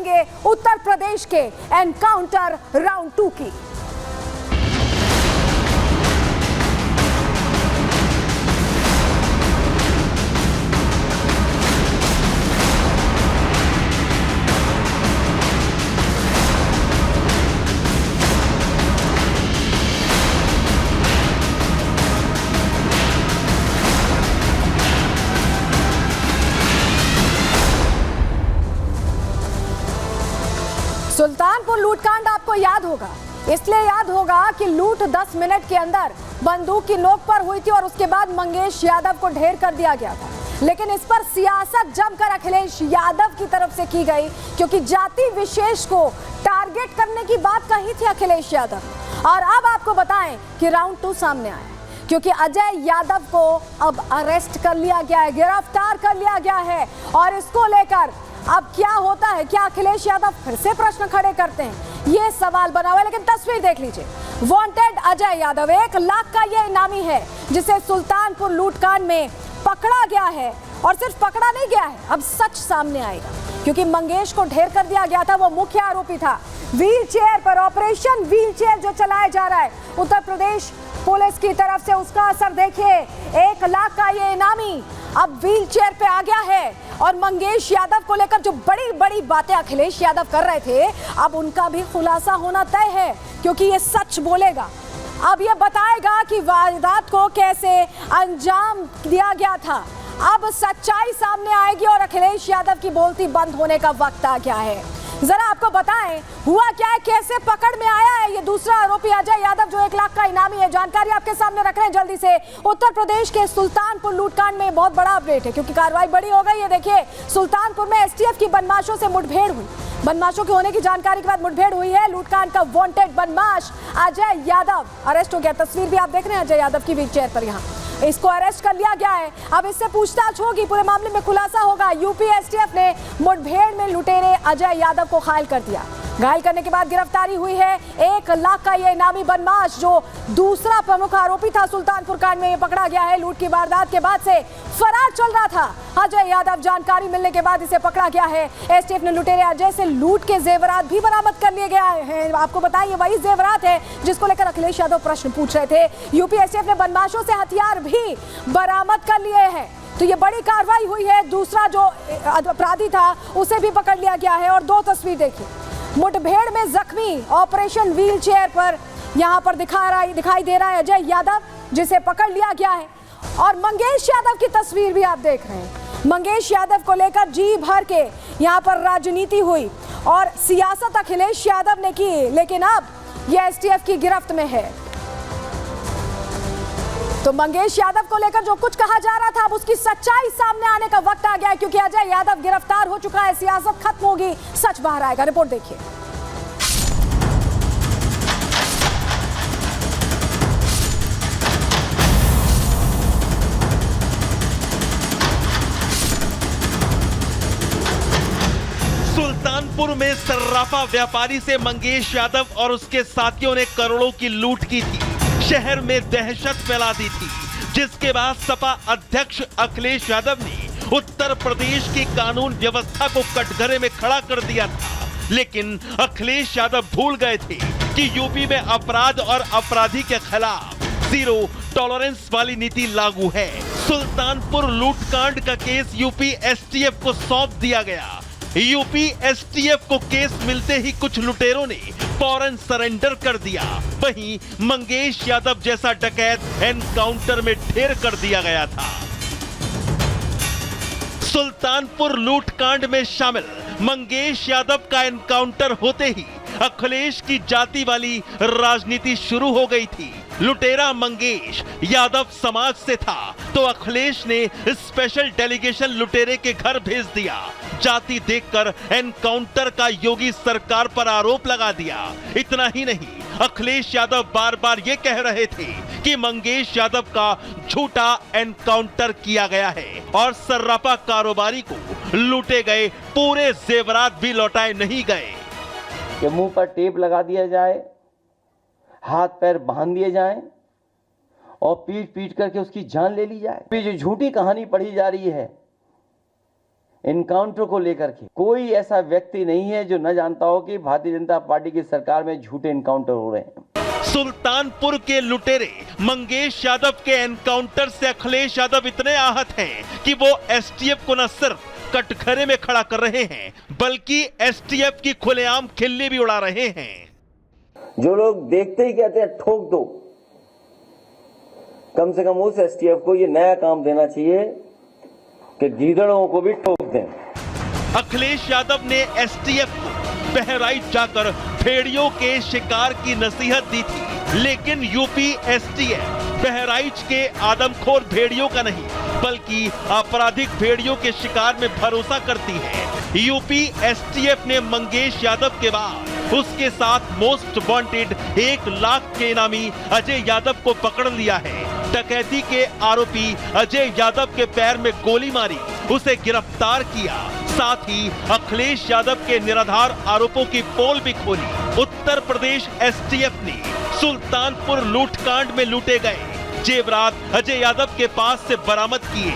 करेंगे उत्तर प्रदेश के encounter round 2 की। सुल्तानपुर लूटकांड आपको याद होगा, इसलिए याद होगा कि लूट 10 मिनट के अंदर बंदूक की नोक पर हुई थी और उसके बाद मंगेश यादव को ढेर कर दिया गया था। लेकिन इस पर सियासत जमकर अखिलेश यादव की तरफ से की गई, क्योंकि जाति विशेष को टारगेट करने की बात कही थी अखिलेश यादव। और अब आपको बताएं कि राउंड 2 सामने आया, क्योंकि अजय यादव को अब अरेस्ट कर लिया गया है, गिरफ्तार कर लिया गया है। और इसको लेकर अब क्या होता है, क्या अखिलेश यादव फिर से प्रश्न खड़े करते हैं, ये सवाल बना हुआ है। लेकिन तस्वीर देख लीजिए, वांटेड अजय यादव 1 लाख का ये इनामी है, जिसे सुल्तानपुर लूटकांड में पकड़ा गया है। और सिर्फ पकड़ा नहीं गया है, अब सच सामने आएगा, क्योंकि मंगेश को ढेर कर दिया गया था, वो मुख्य आरोपी था। व्हील चेयर पर ऑपरेशन व्हील चेयर जो चलाया जा रहा है उत्तर प्रदेश पुलिस की तरफ से, उसका असर देखिए। 1 लाख का ये इनामी अब व्हील चेयर पे आ गया है। और मंगेश यादव को लेकर जो बड़ी बड़ी बातें अखिलेश यादव कर रहे थे, अब उनका भी खुलासा होना तय है, क्योंकि ये सच बोलेगा। अब ये बताएगा कि वारदात को कैसे अंजाम दिया गया था। अब सच्चाई सामने आएगी और अखिलेश यादव की बोलती बंद होने का वक्त आ गया है। जरा आपको बताएं हुआ क्या है, कैसे पकड़ में आया है ये दूसरा आरोपी अजय यादव, जो 1 लाख का इनामी है। जानकारी आपके सामने रख रहे हैं जल्दी से। उत्तर प्रदेश के सुल्तानपुर लूटकांड में बहुत बड़ा अपडेट है, क्योंकि कार्रवाई बड़ी हो गई है। देखिए, सुल्तानपुर में एसटीएफ की बदमाशों से मुठभेड़ हुई। बदमाशों के होने की जानकारी के बाद मुठभेड़ हुई है। लूटकांड का वांटेड बदमाश अजय यादव अरेस्ट हो गया। तस्वीर भी आप देख रहे हैं अजय यादव की व्हील चेयर पर, यहाँ इसको अरेस्ट कर लिया गया है। अब इससे पूछताछ होगी, पूरे मामले में खुलासा होगा। यूपी एसटीएफ ने मुठभेड़ में लुटेरे अजय यादव को घायल कर दिया। घायल करने के बाद गिरफ्तारी हुई है। 1 लाख का ये इनामी बदमाश, जो दूसरा प्रमुख आरोपी था सुल्तानपुर कांड में, ये पकड़ा गया है। लूट की वारदात के बाद से फरार चल रहा था अजय यादव। जानकारी मिलने के बाद इसे पकड़ा गया है। एसटीएफ ने लुटेरे अजय से लूट के जेवरात भी बरामद कर लिए गए हैं। आपको बताएं, ये वही जेवरात है जिसको लेकर अखिलेश यादव प्रश्न पूछ रहे थे। यूपी एसटीएफ ने बदमाशों से हथियार भी बरामद कर लिए हैं। तो ये बड़ी कार्रवाई हुई है। दूसरा जो अपराधी था उसे भी पकड़ लिया गया है। और 2 तस्वीर देखिए, मुठभेड़ में जख्मी ऑपरेशन व्हील चेयर पर यहां पर दिखाई दे रहा है अजय यादव, जिसे पकड़ लिया गया है। और मंगेश यादव की तस्वीर भी आप देख रहे हैं। मंगेश यादव को लेकर जी भर के यहां पर राजनीति हुई और सियासत अखिलेश यादव ने की, लेकिन अब यह एसटीएफ की गिरफ्त में है। तो मंगेश यादव को लेकर जो कुछ कहा जा रहा था, अब उसकी सच्चाई सामने आने का वक्त आ गया है, क्योंकि अजय यादव गिरफ्तार हो चुका है। सियासत खत्म होगी, सच बाहर आएगा। रिपोर्ट देखिए। सुल्तानपुर में सर्राफा व्यापारी से मंगेश यादव और उसके साथियों ने करोड़ों की लूट की थी। शहर में दहशत फैला दी थी, जिसके बाद सपा अध्यक्ष अखिलेश यादव ने उत्तर प्रदेश की कानून व्यवस्था को कटघरे में खड़ा कर दिया था। लेकिन अखिलेश यादव भूल गए थे कि यूपी में अपराध और अपराधी के खिलाफ 0 टॉलरेंस वाली नीति लागू है। सुल्तानपुर लूटकांड का केस यूपी एसटीएफ को सौंप दिया गया। यूपी एसटीएफ को केस मिलते ही कुछ लुटेरों ने फौरन सरेंडर कर दिया। वहीं मंगेश यादव जैसा डकैत एनकाउंटर में ढेर कर दिया गया था। सुल्तानपुर लूटकांड में शामिल मंगेश यादव का एनकाउंटर होते ही अखिलेश की जाति वाली राजनीति शुरू हो गई थी। लुटेरा मंगेश यादव समाज से था, तो अखिलेश ने स्पेशल डेलीगेशन लुटेरे के घर भेज दिया। जाति देखकर एनकाउंटर का योगी सरकार पर आरोप लगा दिया। इतना ही नहीं, अखिलेश यादव बार बार ये कह रहे थे कि मंगेश यादव का झूठा एनकाउंटर किया गया है और सर्राफा कारोबारी को लूटे गए पूरे जेवरात भी लौटाए नहीं गए। कि मुंह पर टेप लगा दिया जाए, हाथ पैर बांध दिए जाएं और पीट पीट करके उसकी जान ले ली जाए। ये जो झूठी कहानी पढ़ी जा रही है, इनकाउंटर को लेकर के कोई ऐसा व्यक्ति नहीं है जो न जानता हो कि भारतीय जनता पार्टी की सरकार में झूठे इनकाउंटर हो रहे हैं। सुल्तानपुर के लुटेरे मंगेश यादव के एनकाउंटर से अखिलेश यादव इतने आहत हैं कि वो एसटीएफ को न सिर्फ कटघरे में खड़ा कर रहे हैं बल्कि एसटीएफ की खुलेआम खिल्ली भी उड़ा रहे हैं। जो लोग देखते ही कहते हैं ठोक दो, कम से कम उस एसटीएफ को ये नया काम देना चाहिए कि गीदड़ों को भी ठोक दें। अखिलेश यादव ने एसटीएफ को बहराइच जाकर भेड़ियों के शिकार की नसीहत दी थी, लेकिन यूपी एसटीएफ बहराइच के आदमखोर भेड़ियों का नहीं बल्कि आपराधिक भेड़ियों के शिकार में भरोसा करती है। यूपी एसटीएफ ने मंगेश यादव के बाद उसके साथ मोस्ट वांटेड 1 लाख के इनामी अजय यादव को पकड़ लिया है। डकैती के आरोपी अजय यादव के पैर में गोली मारी, उसे गिरफ्तार किया। साथ ही अखिलेश यादव के निराधार आरोपों की पोल भी खोली। उत्तर प्रदेश एसटीएफ ने सुल्तानपुर लूटकांड में लूटे गए जेवरात अजय यादव के पास से बरामद किए।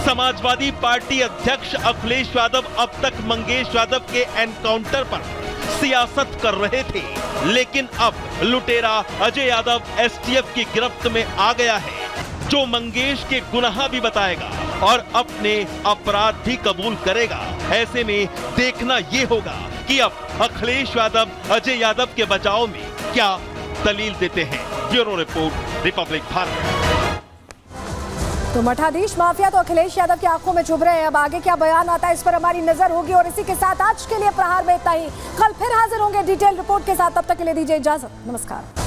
समाजवादी पार्टी अध्यक्ष अखिलेश यादव अब तक मंगेश यादव के एनकाउंटर पर सियासत कर रहे थे, लेकिन अब लुटेरा अजय यादव एसटीएफ की गिरफ्त में आ गया है, जो मंगेश के गुनाह भी बताएगा और अपने अपराध भी कबूल करेगा। ऐसे में देखना यह होगा कि अब अखिलेश यादव अजय यादव के बचाव में क्या दलील देते हैं। Bureau report, Republic Bharat. तो मठाधीश माफिया तो अखिलेश यादव की आंखों में चुभ रहे हैं। अब आगे क्या बयान आता है इस पर हमारी नजर होगी। और इसी के साथ आज के लिए प्रहार में इतना ही। कल फिर हाजिर होंगे डिटेल रिपोर्ट के साथ। तब तक के लिए दीजिए इजाजत। नमस्कार।